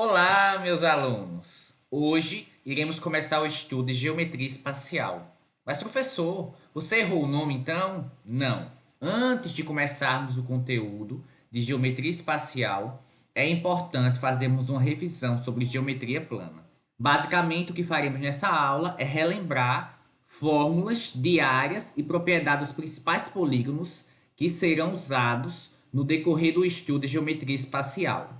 Olá, meus alunos! Hoje iremos começar o estudo de geometria espacial. Mas, professor, você errou o nome então? Não. Antes de começarmos o conteúdo de geometria espacial, é importante fazermos uma revisão sobre geometria plana. Basicamente, o que faremos nessa aula é relembrar fórmulas de áreas e propriedades dos principais polígonos que serão usados no decorrer do estudo de geometria espacial.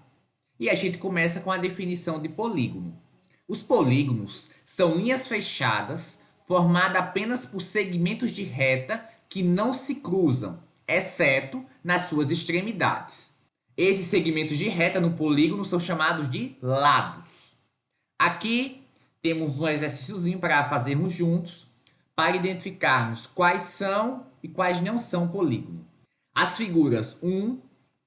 E a gente começa com a definição de polígono. Os polígonos são linhas fechadas formadas apenas por segmentos de reta que não se cruzam, exceto nas suas extremidades. Esses segmentos de reta no polígono são chamados de lados. Aqui temos um exercíciozinho para fazermos juntos para identificarmos quais são e quais não são polígono. As figuras 1,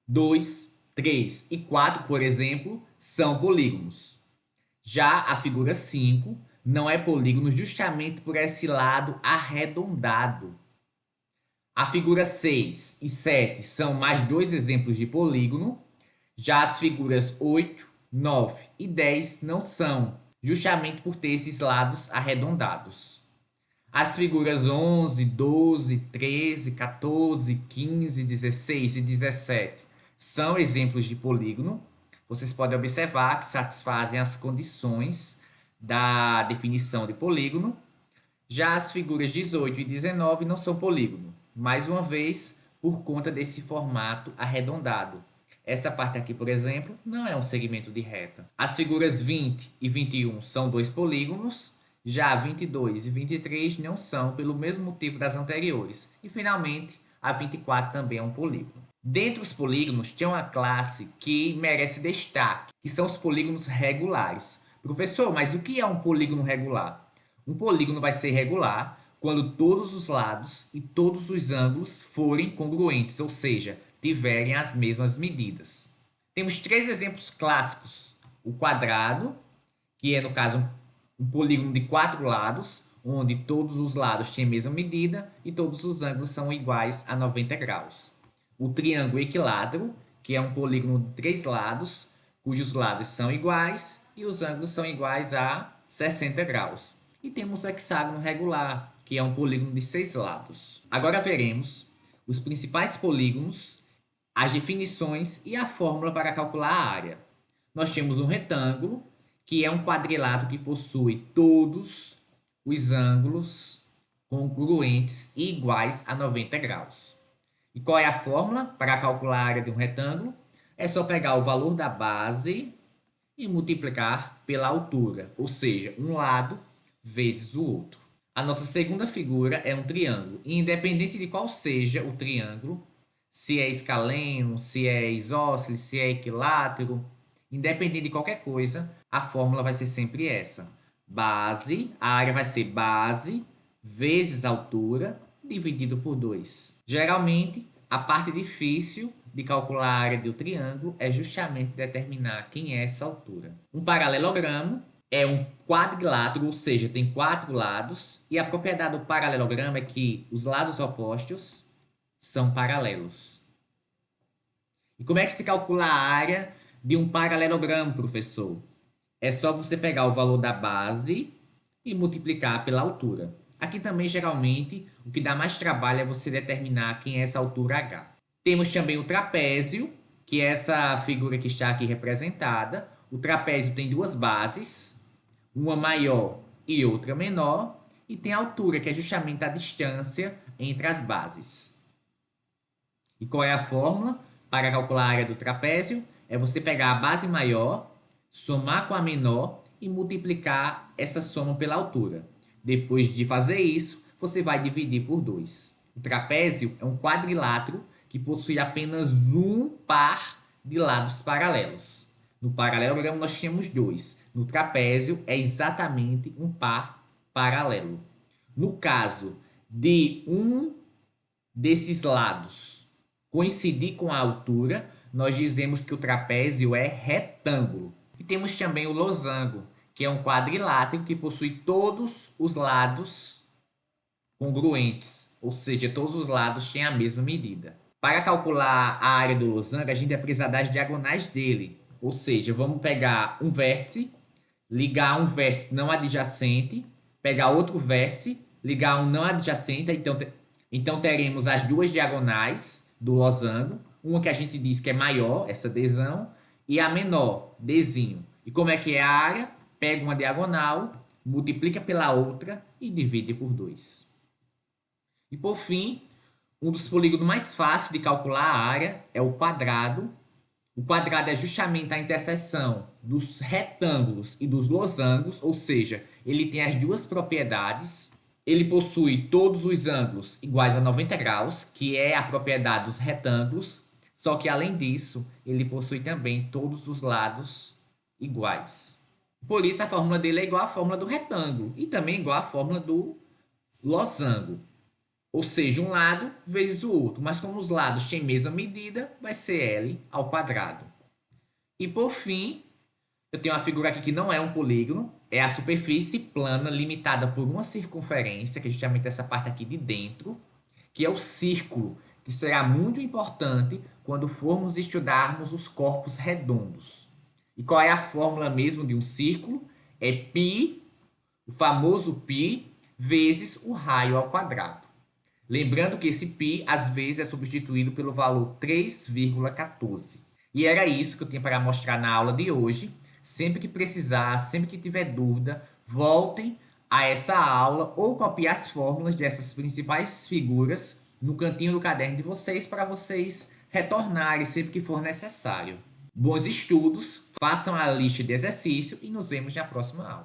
2, 3 e 4, por exemplo, são polígonos. Já a figura 5 não é polígono justamente por esse lado arredondado. A figura 6 e 7 são mais dois exemplos de polígono. Já as figuras 8, 9 e 10 não são, justamente por ter esses lados arredondados. As figuras 11, 12, 13, 14, 15, 16 e 17 são exemplos de polígono. Vocês podem observar que satisfazem as condições da definição de polígono. Já as figuras 18 e 19 não são polígono, mais uma vez por conta desse formato arredondado. Essa parte aqui, por exemplo, não é um segmento de reta. As figuras 20 e 21 são dois polígonos. Já 22 e 23 não são, pelo mesmo motivo das anteriores. E, finalmente, a 24 também é um polígono. Dentre os polígonos, tem uma classe que merece destaque, que são os polígonos regulares. Professor, mas o que é um polígono regular? Um polígono vai ser regular quando todos os lados e todos os ângulos forem congruentes, ou seja, tiverem as mesmas medidas. Temos três exemplos clássicos. O quadrado, que é, no caso, um polígono de 4 lados, onde todos os lados têm a mesma medida e todos os ângulos são iguais a 90 graus. O triângulo equilátero, que é um polígono de 3 lados, cujos lados são iguais e os ângulos são iguais a 60 graus. E temos o hexágono regular, que é um polígono de 6 lados. Agora veremos os principais polígonos, as definições e a fórmula para calcular a área. Nós temos um retângulo, que é um quadrilátero que possui todos os ângulos congruentes e iguais a 90 graus. E qual é a fórmula para calcular a área de um retângulo? É só pegar o valor da base e multiplicar pela altura, ou seja, um lado vezes o outro. A nossa segunda figura é um triângulo, e independente de qual seja o triângulo, se é escaleno, se é isósceles, se é equilátero, independente de qualquer coisa, a fórmula vai ser sempre essa. Base, a área vai ser base vezes altura dividido por 2. Geralmente, a parte difícil de calcular a área do triângulo é justamente determinar quem é essa altura. Um paralelogramo é um quadrilátero, ou seja, tem 4 lados, e a propriedade do paralelogramo é que os lados opostos são paralelos. E como é que se calcula a área de um paralelogramo, professor? É só você pegar o valor da base e multiplicar pela altura. Aqui também, geralmente, o que dá mais trabalho é você determinar quem é essa altura H. Temos também o trapézio, que é essa figura que está aqui representada. O trapézio tem duas bases, uma maior e outra menor, e tem a altura, que é justamente a distância entre as bases. E qual é a fórmula para calcular a área do trapézio? É você pegar a base maior, somar com a menor e multiplicar essa soma pela altura. Depois de fazer isso, você vai dividir por 2. O trapézio é um quadrilátero que possui apenas um par de lados paralelos. No paralelogramo nós temos 2. No trapézio é exatamente um par paralelo. No caso de um desses lados coincidir com a altura, nós dizemos que o trapézio é retângulo. E temos também o losango, que é um quadrilátero que possui todos os lados congruentes, ou seja, todos os lados têm a mesma medida. Para calcular a área do losango, a gente vai precisar das diagonais dele. Ou seja, vamos pegar um vértice, ligar um vértice não adjacente, pegar outro vértice, ligar um não adjacente, então teremos as duas diagonais do losango, uma que a gente diz que é maior, essa Dzão, e a menor, Dzinho. E como é que é a área? Pega uma diagonal, multiplica pela outra e divide por 2. E por fim, um dos polígonos mais fáceis de calcular a área é o quadrado. O quadrado é justamente a interseção dos retângulos e dos losangos, ou seja, ele tem as duas propriedades. Ele possui todos os ângulos iguais a 90 graus, que é a propriedade dos retângulos, só que além disso, ele possui também todos os lados iguais. Por isso, a fórmula dele é igual à fórmula do retângulo e também igual à fórmula do losango. Ou seja, um lado vezes o outro. Mas como os lados têm a mesma medida, vai ser L ao quadrado. E por fim, eu tenho uma figura aqui que não é um polígono. É a superfície plana limitada por uma circunferência, que é justamente essa parte aqui de dentro, que é o círculo, que será muito importante quando formos estudarmos os corpos redondos. E qual é a fórmula mesmo de um círculo? É π, o famoso π, vezes o raio ao quadrado. Lembrando que esse π, às vezes, é substituído pelo valor 3,14. E era isso que eu tinha para mostrar na aula de hoje. Sempre que precisar, sempre que tiver dúvida, voltem a essa aula ou copiem as fórmulas dessas principais figuras no cantinho do caderno de vocês para vocês retornarem sempre que for necessário. Bons estudos, façam a lista de exercício e nos vemos na próxima aula.